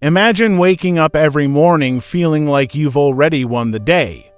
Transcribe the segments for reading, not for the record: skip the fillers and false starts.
Imagine waking up every morning feeling like you've already won the day.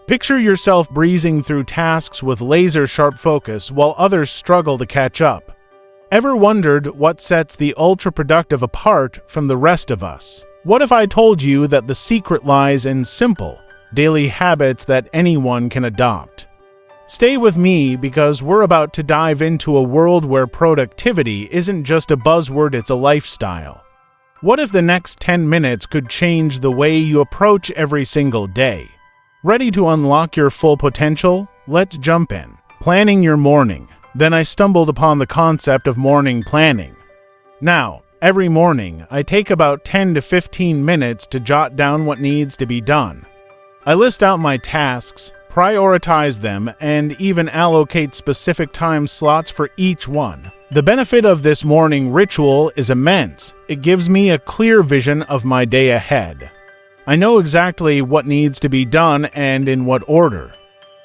Picture yourself breezing through tasks with laser-sharp focus while others struggle to catch up. Ever wondered what sets the ultra-productive apart from the rest of us? What if I told you that the secret lies in simple, daily habits that anyone can adopt? Stay with me because we're about to dive into a world where productivity isn't just a buzzword, it's a lifestyle. What if the next 10 minutes could change the way you approach every single day? Ready to unlock your full potential? Let's jump in. Planning your morning. Then I stumbled upon the concept of morning planning. Now, every morning, I take about 10 to 15 minutes to jot down what needs to be done. I list out my tasks, prioritize them, and even allocate specific time slots for each one. The benefit of this morning ritual is immense. It gives me a clear vision of my day ahead. I know exactly what needs to be done and in what order.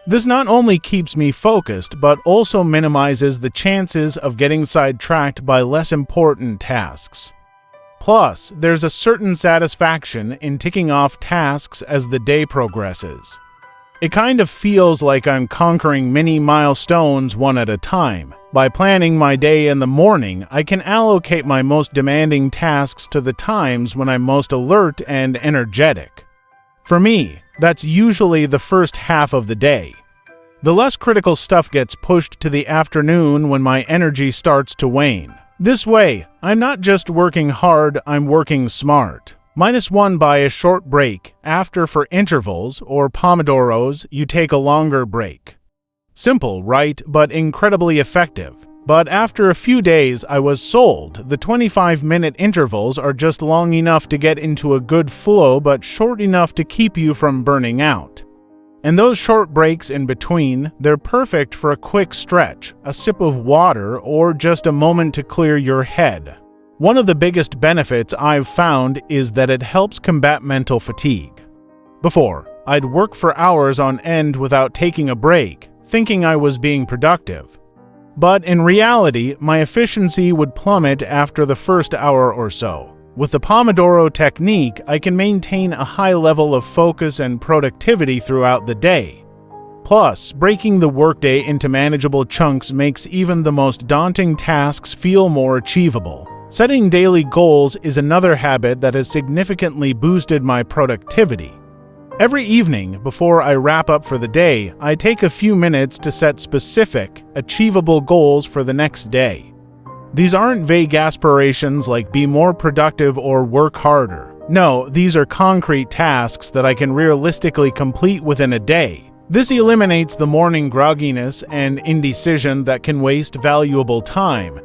This not only keeps me focused, but also minimizes the chances of getting sidetracked by less important tasks. Plus, there's a certain satisfaction in ticking off tasks as the day progresses. It kind of feels like I'm conquering mini milestones one at a time. By planning my day in the morning, I can allocate my most demanding tasks to the times when I'm most alert and energetic. For me, that's usually the first half of the day. The less critical stuff gets pushed to the afternoon when my energy starts to wane. This way, I'm not just working hard, I'm working smart. -1 by a short break. After for intervals, or pomodoros, you take a longer break. Simple, right? But incredibly effective. But after a few days, I was sold. The 25-minute intervals are just long enough to get into a good flow, but short enough to keep you from burning out. And those short breaks in between, they're perfect for a quick stretch, a sip of water, or just a moment to clear your head. One of the biggest benefits I've found is that it helps combat mental fatigue. Before, I'd work for hours on end without taking a break, thinking I was being productive. But in reality, my efficiency would plummet after the first hour or so. With the Pomodoro technique, I can maintain a high level of focus and productivity throughout the day. Plus, breaking the workday into manageable chunks makes even the most daunting tasks feel more achievable. Setting daily goals is another habit that has significantly boosted my productivity. Every evening, before I wrap up for the day, I take a few minutes to set specific, achievable goals for the next day. These aren't vague aspirations like be more productive or work harder. No, these are concrete tasks that I can realistically complete within a day. This eliminates the morning grogginess and indecision that can waste valuable time.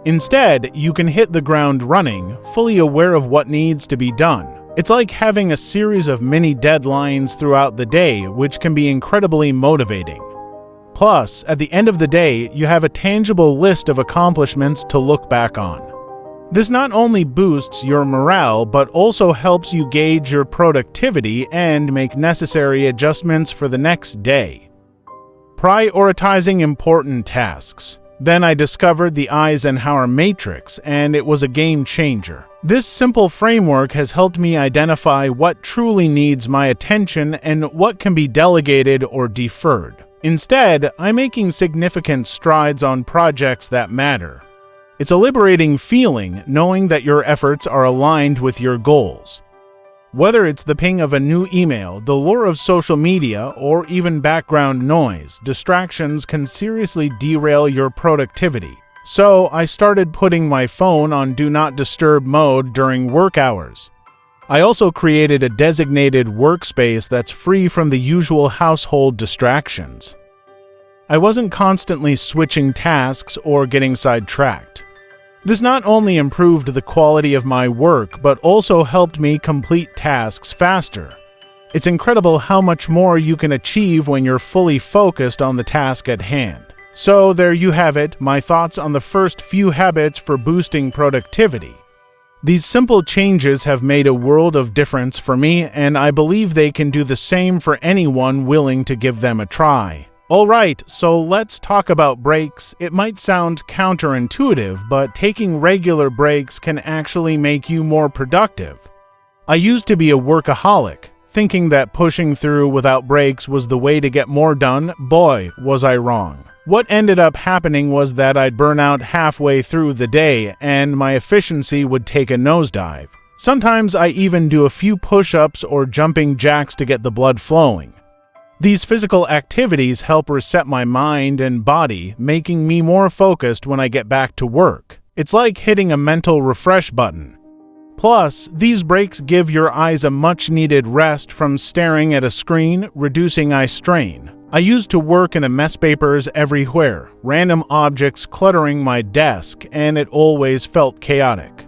Instead, you can hit the ground running, fully aware of what needs to be done. It's like having a series of mini deadlines throughout the day, which can be incredibly motivating. Plus, at the end of the day, you have a tangible list of accomplishments to look back on. This not only boosts your morale, but also helps you gauge your productivity and make necessary adjustments for the next day. Prioritizing important tasks. Then I discovered the Eisenhower Matrix, and it was a game changer. This simple framework has helped me identify what truly needs my attention and what can be delegated or deferred. Instead, I'm making significant strides on projects that matter. It's a liberating feeling knowing that your efforts are aligned with your goals. Whether it's the ping of a new email, the lure of social media, or even background noise, distractions can seriously derail your productivity. So I started putting my phone on Do Not Disturb mode during work hours. I also created a designated workspace that's free from the usual household distractions. I wasn't constantly switching tasks or getting sidetracked. This not only improved the quality of my work, but also helped me complete tasks faster. It's incredible how much more you can achieve when you're fully focused on the task at hand. So there you have it, my thoughts on the first few habits for boosting productivity. These simple changes have made a world of difference for me, and I believe they can do the same for anyone willing to give them a try. Alright, so let's talk about breaks. It might sound counterintuitive, but taking regular breaks can actually make you more productive. I used to be a workaholic, thinking that pushing through without breaks was the way to get more done. Boy, was I wrong. What ended up happening was that I'd burn out halfway through the day and my efficiency would take a nosedive. Sometimes I even do a few push-ups or jumping jacks to get the blood flowing. These physical activities help reset my mind and body, making me more focused when I get back to work. It's like hitting a mental refresh button. Plus, these breaks give your eyes a much-needed rest from staring at a screen, reducing eye strain. I used to work in a mess, papers everywhere, random objects cluttering my desk, and it always felt chaotic.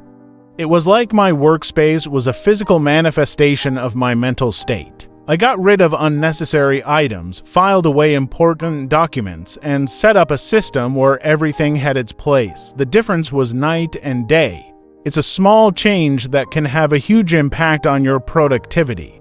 It was like my workspace was a physical manifestation of my mental state. I got rid of unnecessary items, filed away important documents, and set up a system where everything had its place. The difference was night and day. It's a small change that can have a huge impact on your productivity.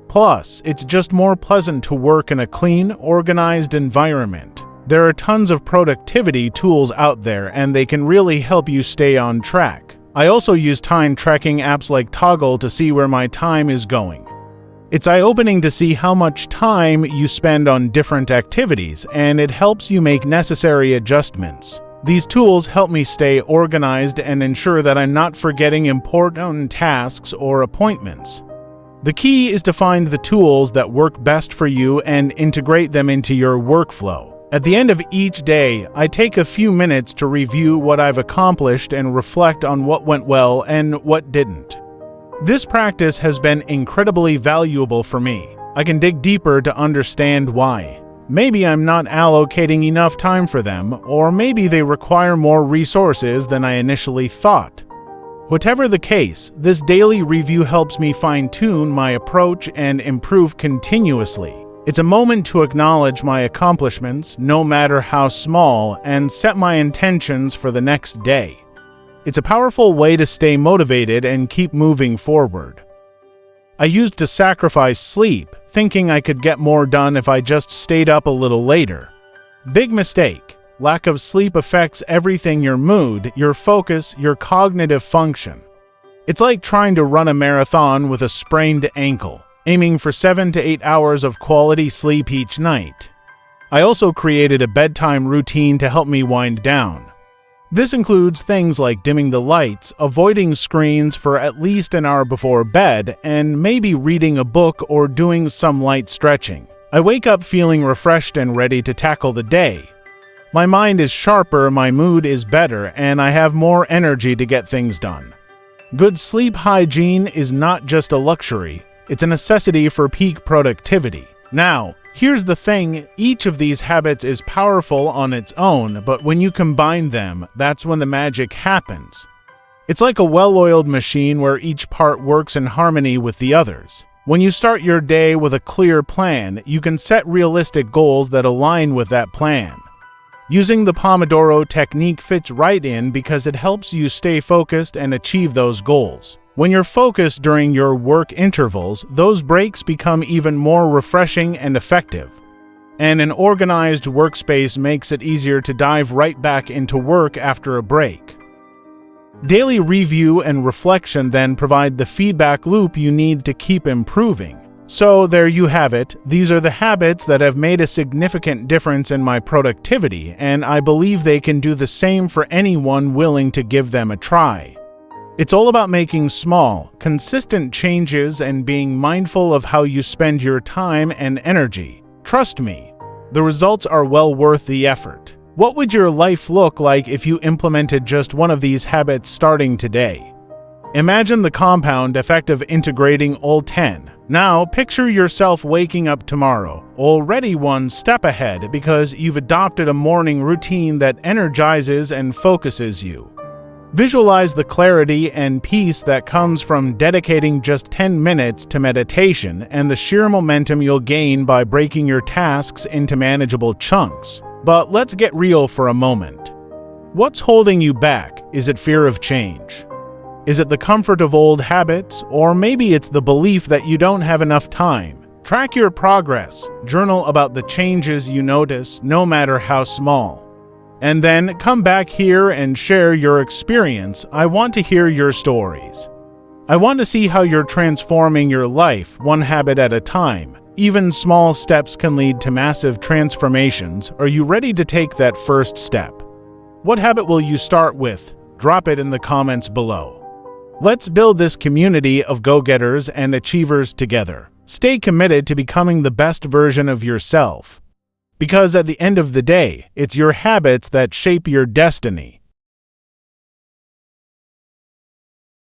Plus, it's just more pleasant to work in a clean, organized environment. There are tons of productivity tools out there, and they can really help you stay on track. I also use time tracking apps like Toggle to see where my time is going. It's eye-opening to see how much time you spend on different activities, and it helps you make necessary adjustments. These tools help me stay organized and ensure that I'm not forgetting important tasks or appointments. The key is to find the tools that work best for you and integrate them into your workflow. At the end of each day, I take a few minutes to review what I've accomplished and reflect on what went well and what didn't. This practice has been incredibly valuable for me. I can dig deeper to understand why. Maybe I'm not allocating enough time for them, or maybe they require more resources than I initially thought. Whatever the case, this daily review helps me fine-tune my approach and improve continuously. It's a moment to acknowledge my accomplishments, no matter how small, and set my intentions for the next day. It's a powerful way to stay motivated and keep moving forward. I used to sacrifice sleep, thinking I could get more done if I just stayed up a little later. Big mistake. Lack of sleep affects everything: your mood, your focus, your cognitive function. It's like trying to run a marathon with a sprained ankle, aiming for 7 to 8 hours of quality sleep each night. I also created a bedtime routine to help me wind down. This includes things like dimming the lights, avoiding screens for at least an hour before bed, and maybe reading a book or doing some light stretching. I wake up feeling refreshed and ready to tackle the day. My mind is sharper, my mood is better, and I have more energy to get things done. Good sleep hygiene is not just a luxury, it's a necessity for peak productivity. Now, here's the thing, each of these habits is powerful on its own, but when you combine them, that's when the magic happens. It's like a well-oiled machine where each part works in harmony with the others. When you start your day with a clear plan, you can set realistic goals that align with that plan. Using the Pomodoro technique fits right in because it helps you stay focused and achieve those goals. When you're focused during your work intervals, those breaks become even more refreshing and effective. And an organized workspace makes it easier to dive right back into work after a break. Daily review and reflection then provide the feedback loop you need to keep improving. So there you have it. These are the habits that have made a significant difference in my productivity, and I believe they can do the same for anyone willing to give them a try. It's all about making small, consistent changes and being mindful of how you spend your time and energy. Trust me, the results are well worth the effort. What would your life look like if you implemented just one of these habits starting today? Imagine the compound effect of integrating all 10. Now, picture yourself waking up tomorrow, already one step ahead because you've adopted a morning routine that energizes and focuses you. Visualize the clarity and peace that comes from dedicating just 10 minutes to meditation and the sheer momentum you'll gain by breaking your tasks into manageable chunks. But let's get real for a moment. What's holding you back? Is it fear of change? Is it the comfort of old habits? Or maybe it's the belief that you don't have enough time? Track your progress, journal about the changes you notice, no matter how small. And then come back here and share your experience. I want to hear your stories. I want to see how you're transforming your life, one habit at a time. Even small steps can lead to massive transformations. Are you ready to take that first step? What habit will you start with? Drop it in the comments below. Let's build this community of go-getters and achievers together. Stay committed to becoming the best version of yourself. Because at the end of the day, it's your habits that shape your destiny.